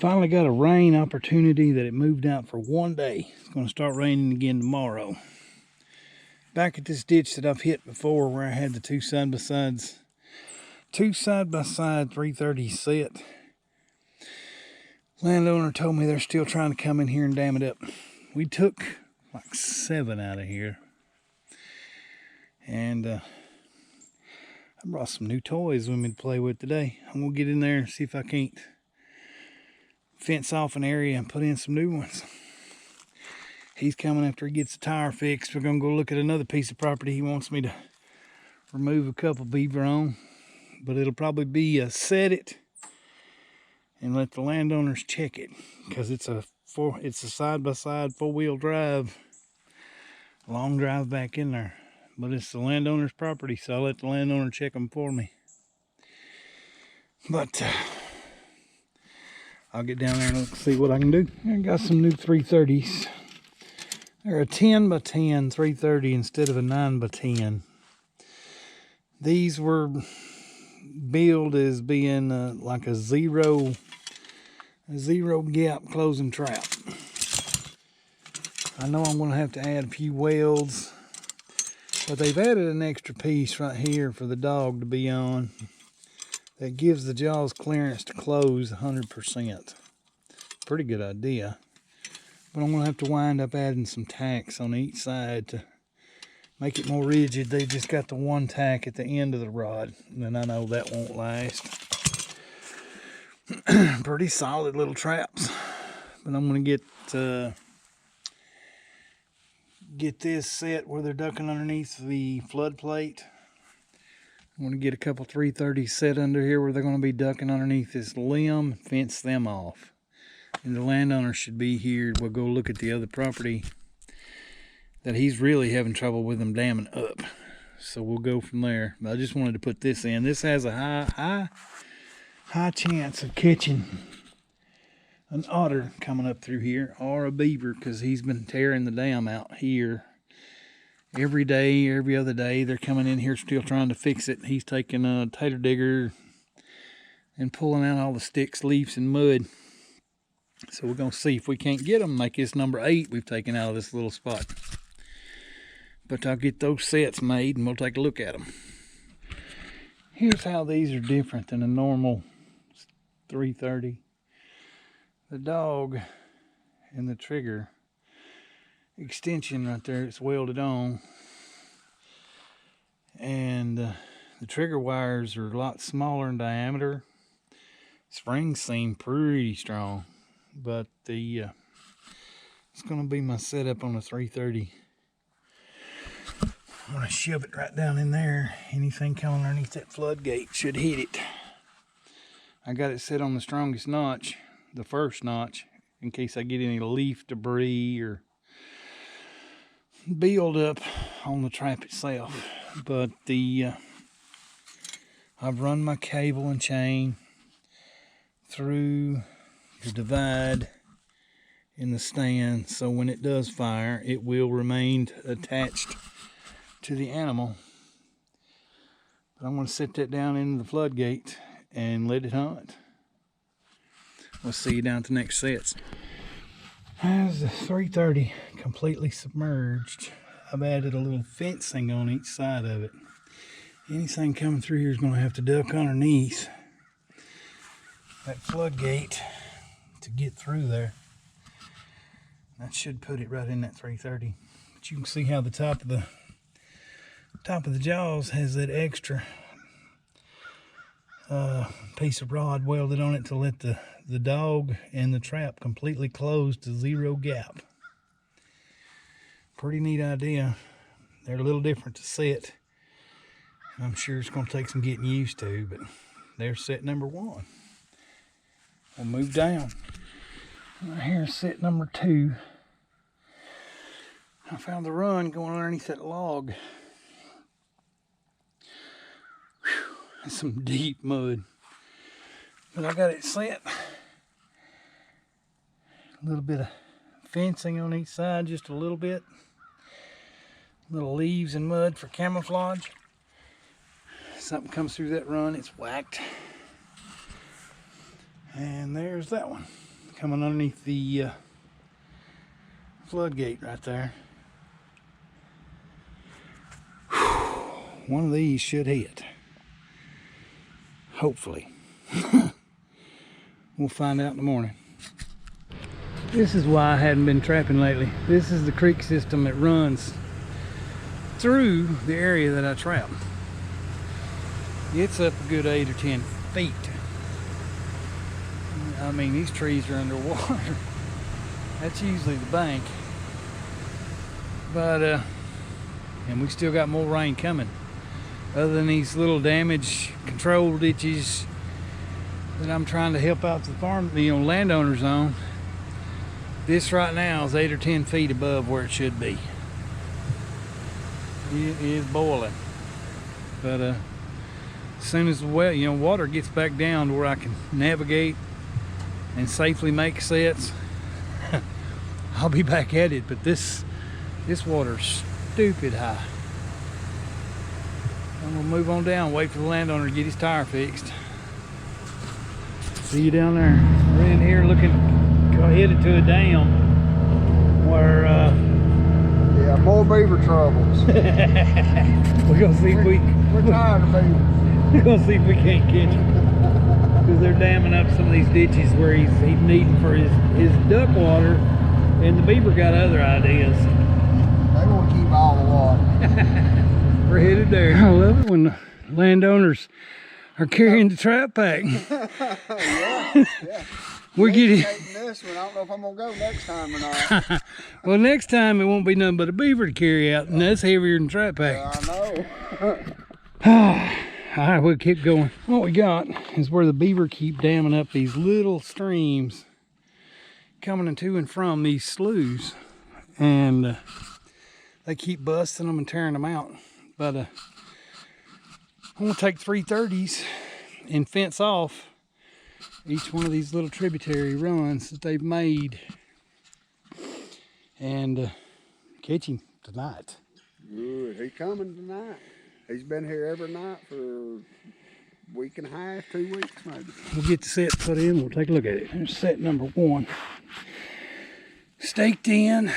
Finally got a rain opportunity that it moved out for one day. It's going to start raining again tomorrow. Back at this ditch that I've hit before where I had the two side-by-side 330 set. Landowner told me they're still trying to come in here and dam it up. We took like 7 out of here. And I brought some new toys with me to play with today. I'm going to get in there and see if I can't fence off an area and put in some new ones. He's coming after he gets the tire fixed. We're going to go look at another piece of property he wants me to remove a couple beaver on. But it'll probably be a set it and let the landowners check it, because it's a side-by-side 4-wheel drive, long drive back in there. But it's the landowner's property, so I'll let the landowner check them for me. But I'll get down there and see what I can do. I got some new 330s. They're a 10x10 330 instead of a 9x10. These were billed as being like a zero gap closing trap. I know I'm going to have to add a few welds, but they've added an extra piece right here for the dog to be on that gives the jaws clearance to close 100%. Pretty good idea. But I'm going to have to wind up adding some tacks on each side to make it more rigid. They just got the one tack at the end of the rod, and I know that won't last. Pretty solid little traps. But I'm going to get this set where they're ducking underneath the flood plate. I'm going to get a couple 330s set under here where they're going to be ducking underneath this limb, fence them off. And the landowner should be here. We'll go look at the other property that he's really having trouble with them damming up. So we'll go from there. But I just wanted to put this in. This has a high chance of catching an otter coming up through here, or a beaver, because he's been tearing the dam out here. Every day, every other day, they're coming in here still trying to fix it. He's taking a tater digger and pulling out all the sticks, leaves, and mud. So we're going to see if we can't get them, make this number 8 we've taken out of this little spot. But I'll get those sets made and we'll take a look at them. Here's how these are different than a normal 330. The dog and the trigger extension right there, it's welded on, and the trigger wires are a lot smaller in diameter. Springs seem pretty strong, but it's going to be my setup on the 330. I'm going to shove it right down in there. Anything coming underneath that floodgate should hit it. I got it set on the strongest notch, the first notch, in case I get any leaf debris or build up on the trap itself. But I've run my cable and chain through the divide in the stand, so when it does fire, it will remain attached to the animal. But I'm going to set that down into the floodgate and let it hunt. We'll see you down at the next sets. As the 330 completely submerged, I've added a little fencing on each side of it. Anything coming through here is going to have to duck underneath that floodgate to get through there. That should put it right in that 330. But you can see how the top of the jaws has that extra piece of rod welded on it to let the dog and the trap completely close to 0 gap. Pretty neat idea. They're a little different to set. I'm sure it's going to take some getting used to, but there's set number 1. We'll move down. Right here's set number 2. I found the run going underneath that log. Whew, that's some deep mud. But I got it set. A little bit of fencing on each side, just a little bit. Little leaves and mud for camouflage. Something comes through that run, it's whacked. And there's that one. coming underneath the floodgate right there. One of these should hit. Hopefully. We'll find out in the morning. This is why I hadn't been trapping lately. This is the creek system that runs through the area that I trap. It's up a good 8 or 10 feet. I mean, these trees are underwater. That's usually the bank. But, and we still got more rain coming. Other than these little damage control ditches that I'm trying to help out the farm, landowners on. This right now is 8 or 10 feet above where it should be. It is boiling. But as soon as the water gets back down to where I can navigate and safely make sets, I'll be back at it. But this water's stupid high. I'm gonna move on down, wait for the landowner to get his tire fixed. See you down there. We're in here looking, headed to a dam where yeah, more beaver troubles. We're gonna see if we're tired of beaver. We're gonna see if we can't catch him. Because they're damming up some of these ditches where he's needing for his duck water, and the beaver got other ideas. They want to keep all the water. We're headed there. I love it when the landowners are carrying the trap pack. Yeah. We're getting this one. I don't know if I'm gonna go next time or not. Well, next time it won't be nothing but a beaver to carry out, and that's heavier than trap pack. Yeah, I know. All right, we'll keep going. What we got is where the beaver keep damming up these little streams coming to and from these sloughs, and they keep busting them and tearing them out. But I'm gonna take 330s and fence off each one of these little tributary runs that they've made and catch him tonight. Good, he's coming tonight. He's been here every night for a week and a half, 2 weeks maybe. We'll get the set put in, we'll take a look at it. There's set number 1. Staked in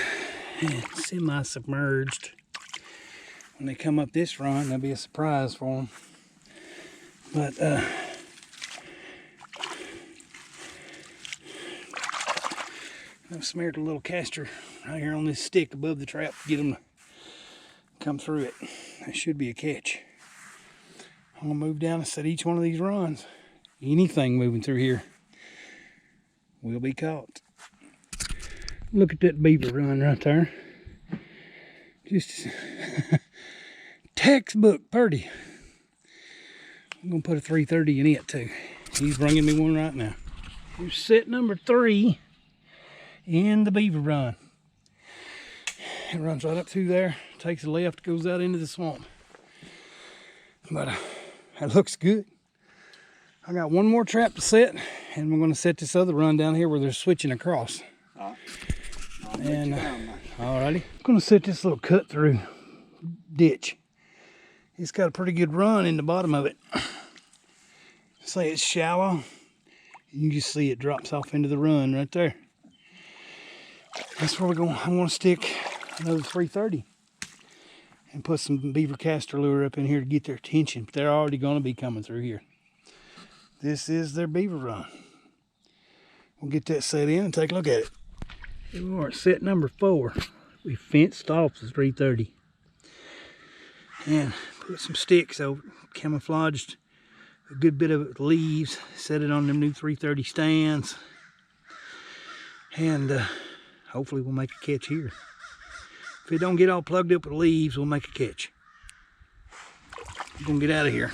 and semi-submerged. When they come up this run, that'll be a surprise for them. But I've smeared a little caster right here on this stick above the trap to get them to come through it. That should be a catch. I'm gonna move down and set each one of these runs. Anything moving through here will be caught. Look at that beaver run right there. Just textbook purdy. I'm gonna put a 330 in it too. He's bringing me one right now. Here's set number 3 in the beaver run. It runs right up through there, takes a left, goes out into the swamp. But it looks good. I got one more trap to set, and we're gonna set this other run down here where they're switching across. And alrighty, I'm gonna set this little cut through ditch. It's got a pretty good run in the bottom of it. Say it's shallow. You can just see it drops off into the run right there. That's where we're going. I'm gonna stick another 330 and put some beaver caster lure up in here to get their attention. But they're already gonna be coming through here. This is their beaver run. We'll get that set in and take a look at it. Here we are at set number 4. We fenced off the 330 and put some sticks over, camouflaged a good bit of it with leaves, set it on them new 330 stands, and hopefully we'll make a catch here. If it don't get all plugged up with leaves, we'll make a catch. I'm gonna get out of here.